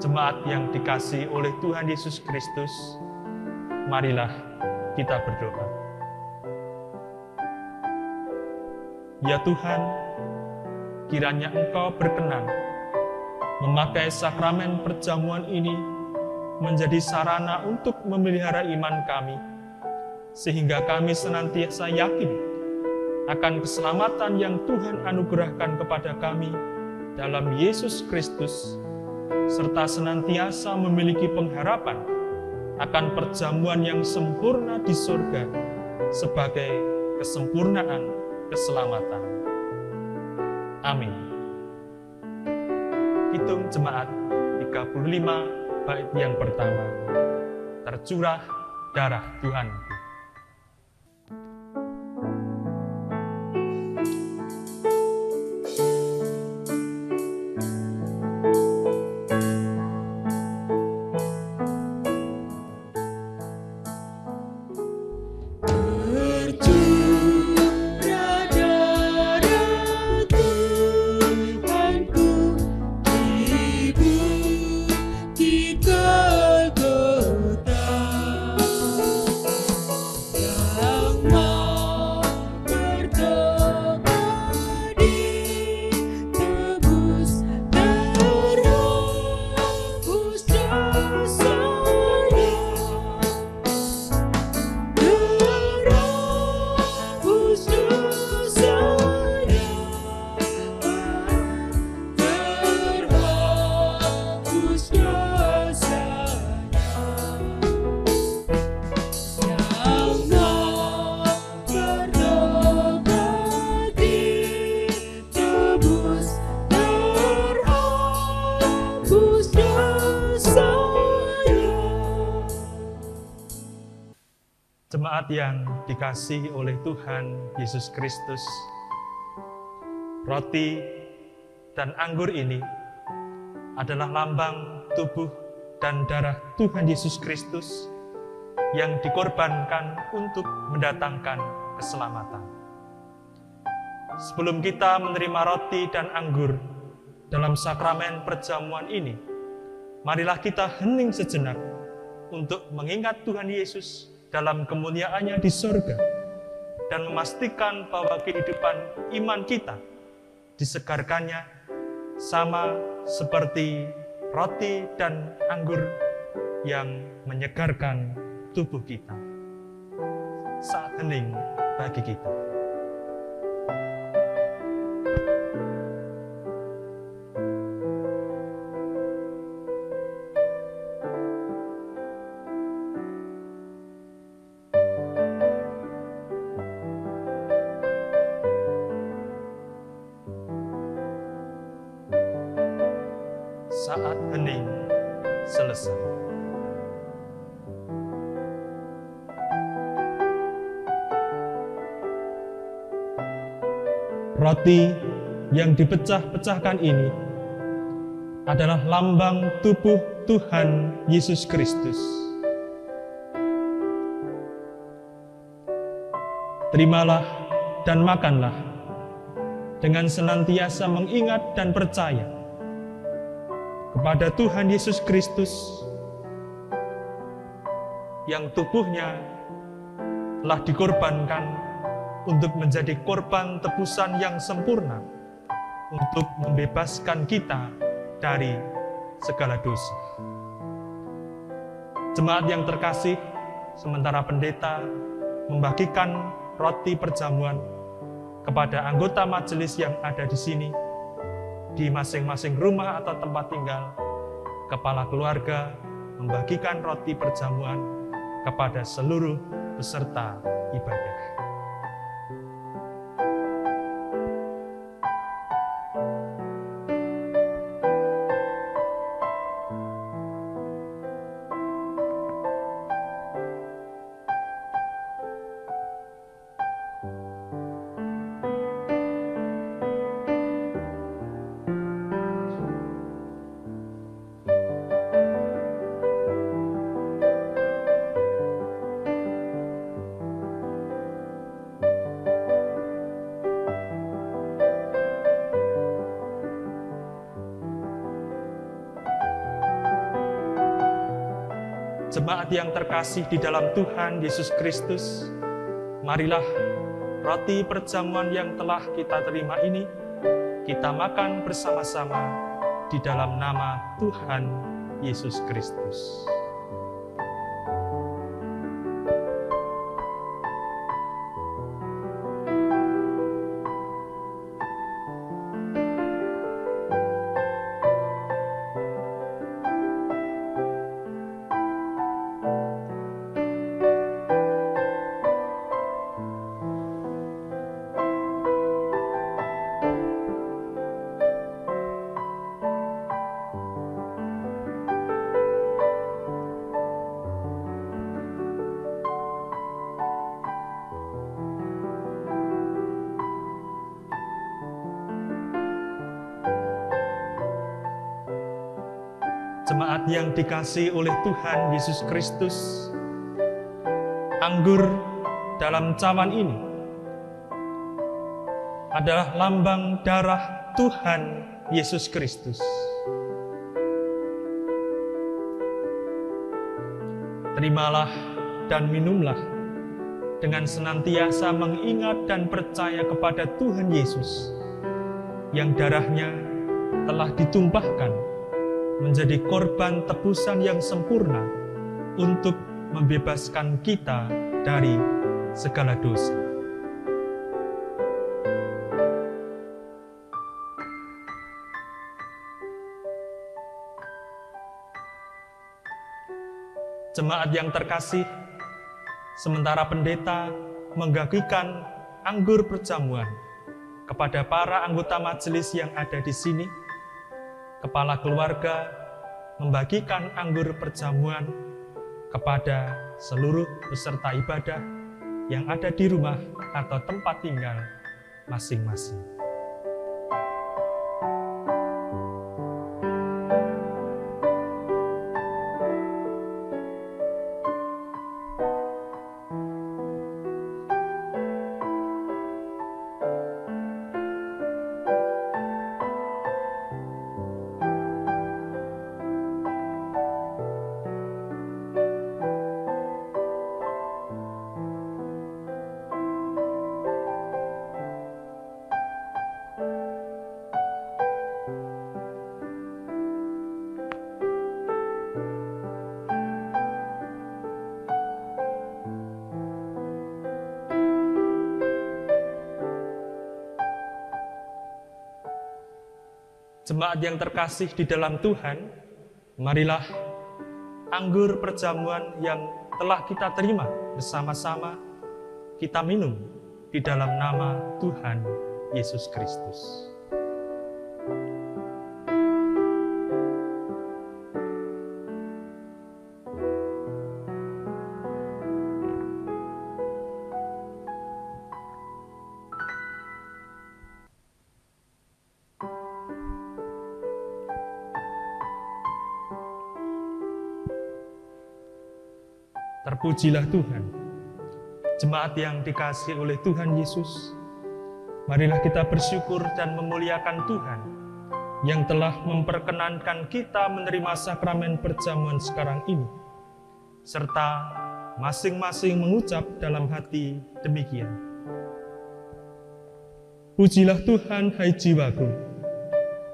Jemaat yang dikasihi oleh Tuhan Yesus Kristus, marilah kita berdoa. Ya Tuhan, kiranya Engkau berkenan memakai sakramen perjamuan ini menjadi sarana untuk memelihara iman kami, sehingga kami senantiasa yakin akan keselamatan yang Tuhan anugerahkan kepada kami dalam Yesus Kristus, serta senantiasa memiliki pengharapan akan perjamuan yang sempurna di surga sebagai kesempurnaan keselamatan. Amin. Hitung jemaat 35 bait yang pertama. Tercurah darah Tuhanku. Jemaat yang dikasihi oleh Tuhan Yesus Kristus, roti dan anggur ini adalah lambang tubuh dan darah Tuhan Yesus Kristus yang dikorbankan untuk mendatangkan keselamatan. Sebelum kita menerima roti dan anggur dalam sakramen perjamuan ini, marilah kita hening sejenak untuk mengingat Tuhan Yesus dalam kemuliaannya di surga dan memastikan bahwa kehidupan iman kita disegarkannya sama seperti roti dan anggur yang menyegarkan tubuh kita. Saat hening bagi kita. Saat hening selesai. Roti yang dipecah-pecahkan ini adalah lambang tubuh Tuhan Yesus Kristus. Terimalah dan makanlah dengan senantiasa mengingat dan percaya kepada Tuhan Yesus Kristus yang tubuhnya telah dikorbankan untuk menjadi korban tebusan yang sempurna untuk membebaskan kita dari segala dosa. Jemaat yang terkasih, sementara pendeta membagikan roti perjamuan kepada anggota majelis yang ada di sini, di masing-masing rumah atau tempat tinggal, kepala keluarga membagikan roti perjamuan kepada seluruh peserta ibadah. Jemaat yang terkasih di dalam Tuhan Yesus Kristus, marilah roti perjamuan yang telah kita terima ini, kita makan bersama-sama di dalam nama Tuhan Yesus Kristus. Jemaat yang dikasihi oleh Tuhan Yesus Kristus, anggur dalam cawan ini adalah lambang darah Tuhan Yesus Kristus. Terimalah dan minumlah dengan senantiasa mengingat dan percaya kepada Tuhan Yesus yang darahnya telah ditumpahkan menjadi korban tebusan yang sempurna untuk membebaskan kita dari segala dosa. Jemaat yang terkasih, sementara pendeta menggagikan anggur perjamuan kepada para anggota majelis yang ada di sini, kepala keluarga membagikan anggur perjamuan kepada seluruh peserta ibadah yang ada di rumah atau tempat tinggal masing-masing. Jemaat yang terkasih di dalam Tuhan, marilah anggur perjamuan yang telah kita terima bersama-sama kita minum di dalam nama Tuhan Yesus Kristus. Terpujilah Tuhan. Jemaat yang dikasihi oleh Tuhan Yesus, marilah kita bersyukur dan memuliakan Tuhan yang telah memperkenankan kita menerima sakramen perjamuan sekarang ini, serta masing-masing mengucap dalam hati demikian. Pujilah Tuhan, hai jiwaku.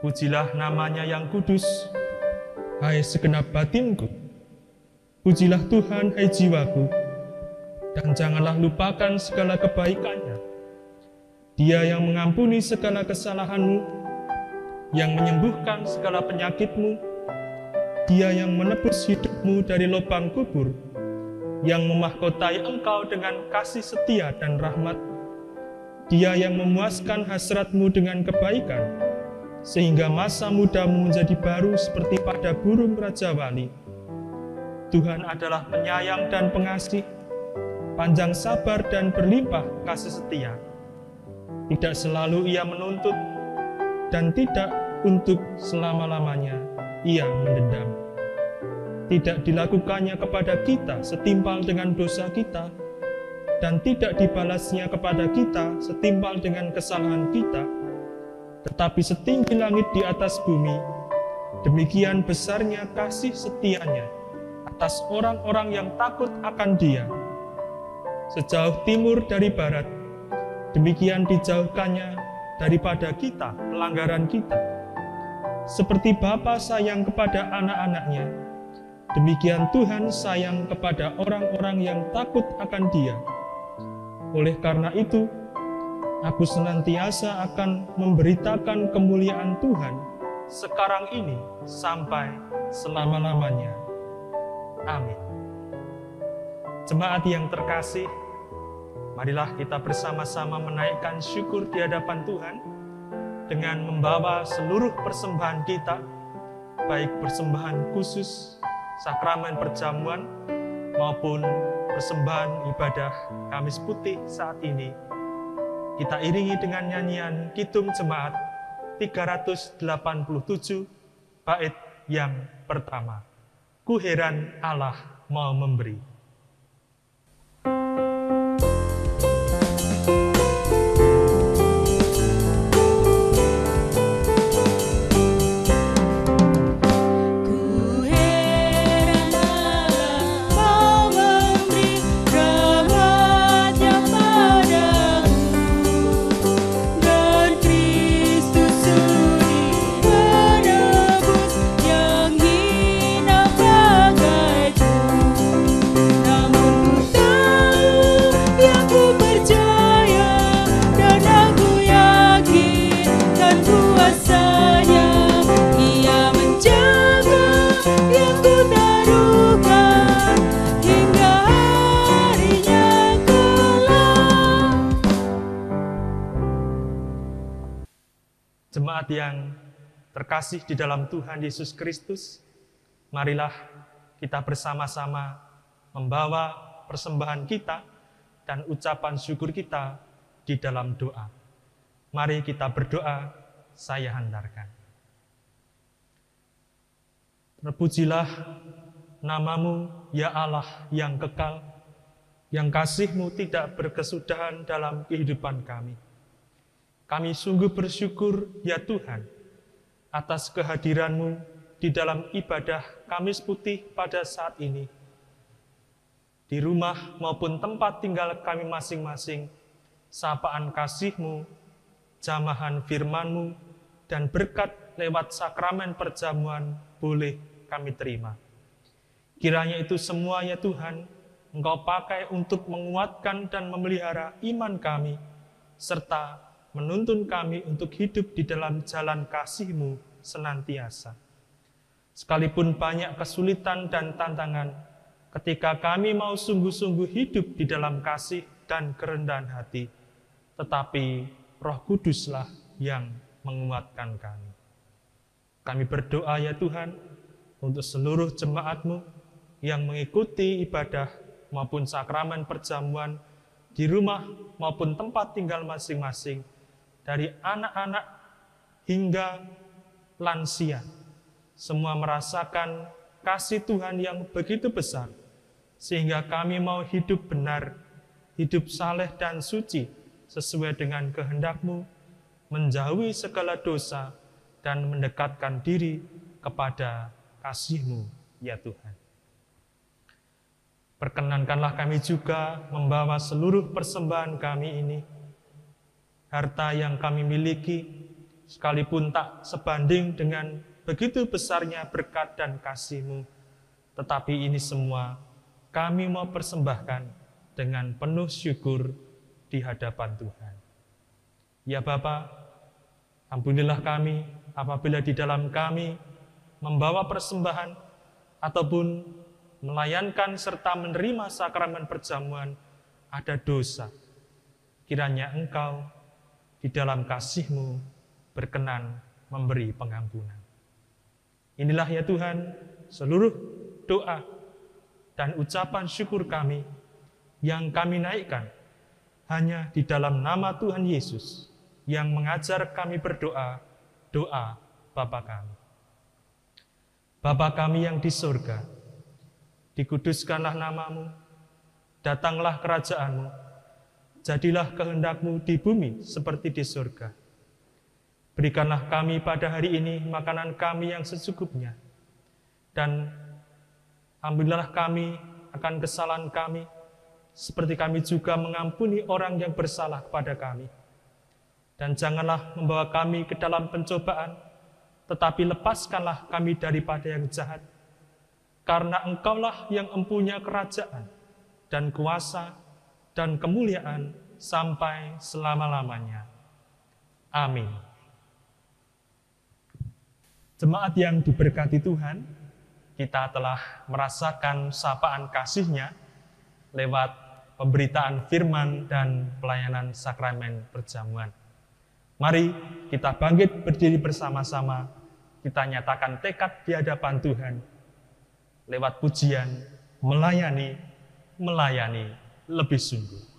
Pujilah namanya yang kudus, hai segenap batinku. Pujilah Tuhan, hai jiwaku, dan janganlah lupakan segala kebaikannya. Dia yang mengampuni segala kesalahanmu, yang menyembuhkan segala penyakitmu, Dia yang menebus hidupmu dari lubang kubur, yang memahkotai engkau dengan kasih setia dan rahmat. Dia yang memuaskan hasratmu dengan kebaikan, sehingga masa mudamu menjadi baru seperti pada burung rajawali. Tuhan adalah penyayang dan pengasih, panjang sabar dan berlimpah kasih setia. Tidak selalu Ia menuntut, dan tidak untuk selama-lamanya Ia mendendam. Tidak dilakukannya kepada kita setimpal dengan dosa kita, dan tidak dibalasnya kepada kita setimpal dengan kesalahan kita, tetapi setinggi langit di atas bumi, demikian besarnya kasih setianya atas orang-orang yang takut akan Dia. Sejauh timur dari barat, demikian dijauhkannya daripada kita pelanggaran kita. Seperti Bapa sayang kepada anak-anaknya, demikian Tuhan sayang kepada orang-orang yang takut akan Dia. Oleh karena itu, aku senantiasa akan memberitakan kemuliaan Tuhan sekarang ini sampai selama-lamanya. Amin. Jemaat yang terkasih, marilah kita bersama-sama menaikkan syukur di hadapan Tuhan dengan membawa seluruh persembahan kita, baik persembahan khusus, sakramen perjamuan, maupun persembahan ibadah Kamis Putih saat ini. Kita iringi dengan nyanyian Kidung Jemaat 387, bait yang pertama. Ku heran Allah mau memberi. Jemaat yang terkasih di dalam Tuhan Yesus Kristus, marilah kita bersama-sama membawa persembahan kita dan ucapan syukur kita di dalam doa. Mari kita berdoa, saya hantarkan. Terpujilah nama-Mu, ya Allah yang kekal, yang kasih-Mu tidak berkesudahan dalam kehidupan kami. Kami sungguh bersyukur, ya Tuhan, atas kehadiran-Mu di dalam ibadah Kamis Putih pada saat ini. Di rumah maupun tempat tinggal kami masing-masing, sapaan kasih-Mu, jamahan firman-Mu, dan berkat lewat sakramen perjamuan boleh kami terima. Kiranya itu semua, ya Tuhan, Engkau pakai untuk menguatkan dan memelihara iman kami, serta menuntun kami untuk hidup di dalam jalan kasih-Mu senantiasa. Sekalipun banyak kesulitan dan tantangan, ketika kami mau sungguh-sungguh hidup di dalam kasih dan kerendahan hati, tetapi Roh Kuduslah yang menguatkan kami. Kami berdoa, ya Tuhan, untuk seluruh jemaat-Mu yang mengikuti ibadah maupun sakramen perjamuan di rumah maupun tempat tinggal masing-masing, dari anak-anak hingga lansia, semua merasakan kasih Tuhan yang begitu besar, sehingga kami mau hidup benar, hidup saleh dan suci, sesuai dengan kehendak-Mu, menjauhi segala dosa, dan mendekatkan diri kepada kasih-Mu, ya Tuhan. Perkenankanlah kami juga membawa seluruh persembahan kami ini, harta yang kami miliki, sekalipun tak sebanding dengan begitu besarnya berkat dan kasih-Mu, tetapi ini semua kami mau persembahkan dengan penuh syukur di hadapan Tuhan. Ya Bapa, ampunilah kami apabila di dalam kami membawa persembahan ataupun melayankan serta menerima sakramen perjamuan ada dosa. Kiranya Engkau di dalam kasih-Mu berkenan memberi pengampunan. Inilah, ya Tuhan, seluruh doa dan ucapan syukur kami yang kami naikkan hanya di dalam nama Tuhan Yesus yang mengajar kami berdoa, doa Bapa kami. Bapa kami yang di surga, dikuduskanlah nama-Mu, datanglah kerajaan-Mu, jadilah kehendak-Mu di bumi seperti di surga. Berikanlah kami pada hari ini makanan kami yang secukupnya, dan Ampunilah kami akan kesalahan kami, seperti kami juga mengampuni orang yang bersalah kepada kami. Dan janganlah membawa kami ke dalam pencobaan, tetapi lepaskanlah kami daripada yang jahat. Karena Engkaulah yang mempunyai kerajaan, dan kuasa, dan kemuliaan, sampai selama-lamanya. Amin. Jemaat yang diberkati Tuhan, kita telah merasakan sapaan kasih-Nya lewat pemberitaan firman dan pelayanan sakramen perjamuan. Mari kita bangkit berdiri bersama-sama, kita nyatakan tekad di hadapan Tuhan lewat pujian melayani lebih sungguh.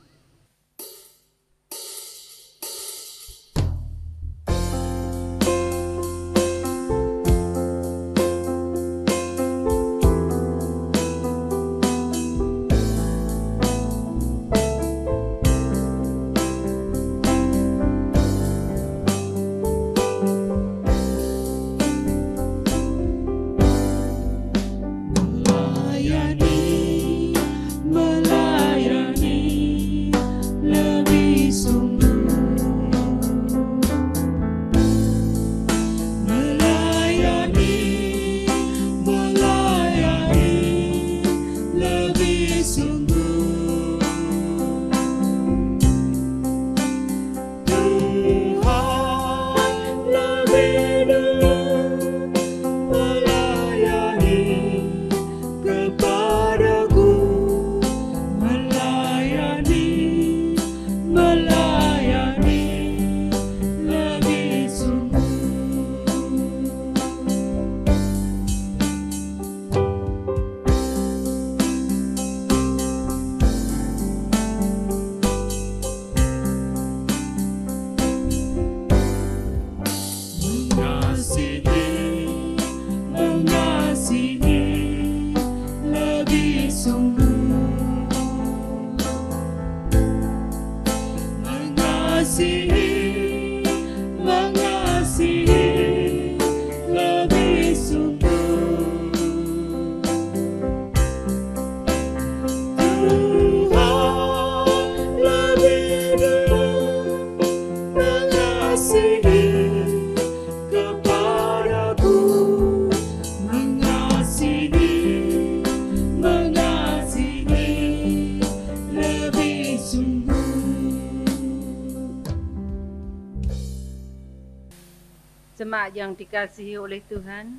Jemaat yang dikasihi oleh Tuhan,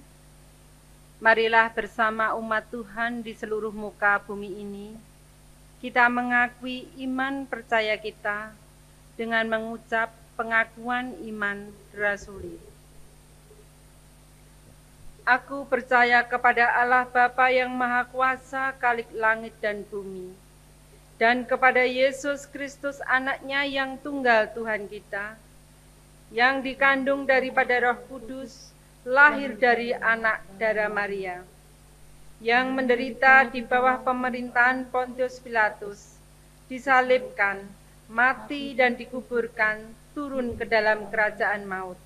marilah bersama umat Tuhan di seluruh muka bumi ini, kita mengakui iman percaya kita dengan mengucap pengakuan iman rasuli. Aku percaya kepada Allah Bapa yang Maha Kuasa, Khalik langit dan bumi, dan kepada Yesus Kristus anaknya yang tunggal Tuhan kita, yang dikandung daripada Roh Kudus, lahir dari anak darah Maria, yang menderita di bawah pemerintahan Pontius Pilatus, disalibkan, mati dan dikuburkan, turun ke dalam kerajaan maut.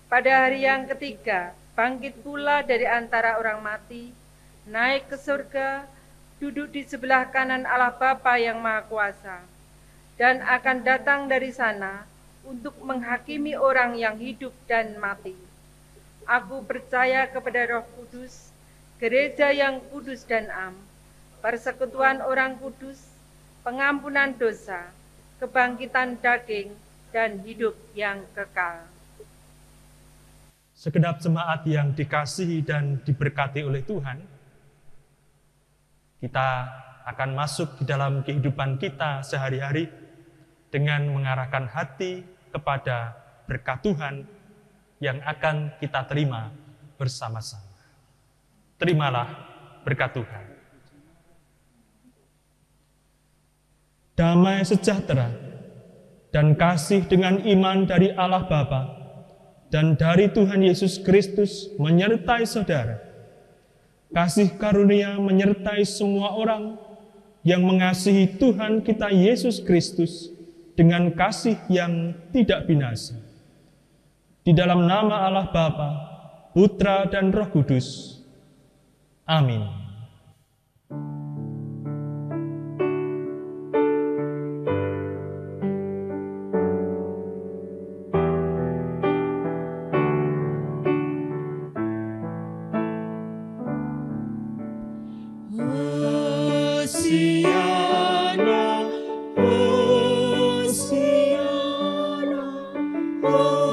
Pada hari yang ketiga, bangkit pula dari antara orang mati, naik ke surga, duduk di sebelah kanan Allah Bapa yang Maha Kuasa, dan akan datang dari sana untuk menghakimi orang yang hidup dan mati. Aku percaya kepada Roh Kudus, gereja yang kudus dan am, persekutuan orang kudus, pengampunan dosa, kebangkitan daging, dan hidup yang kekal. Segenap jemaat yang dikasihi dan diberkati oleh Tuhan, kita akan masuk di dalam kehidupan kita sehari-hari dengan mengarahkan hati kepada berkat Tuhan yang akan kita terima bersama-sama. Terimalah berkat Tuhan. Damai sejahtera dan kasih dengan iman dari Allah Bapa dan dari Tuhan Yesus Kristus menyertai saudara. Kasih karunia menyertai semua orang yang mengasihi Tuhan kita Yesus Kristus dengan kasih yang tidak binasa. Di dalam nama Allah Bapa, Putra dan Roh Kudus. Amin. roh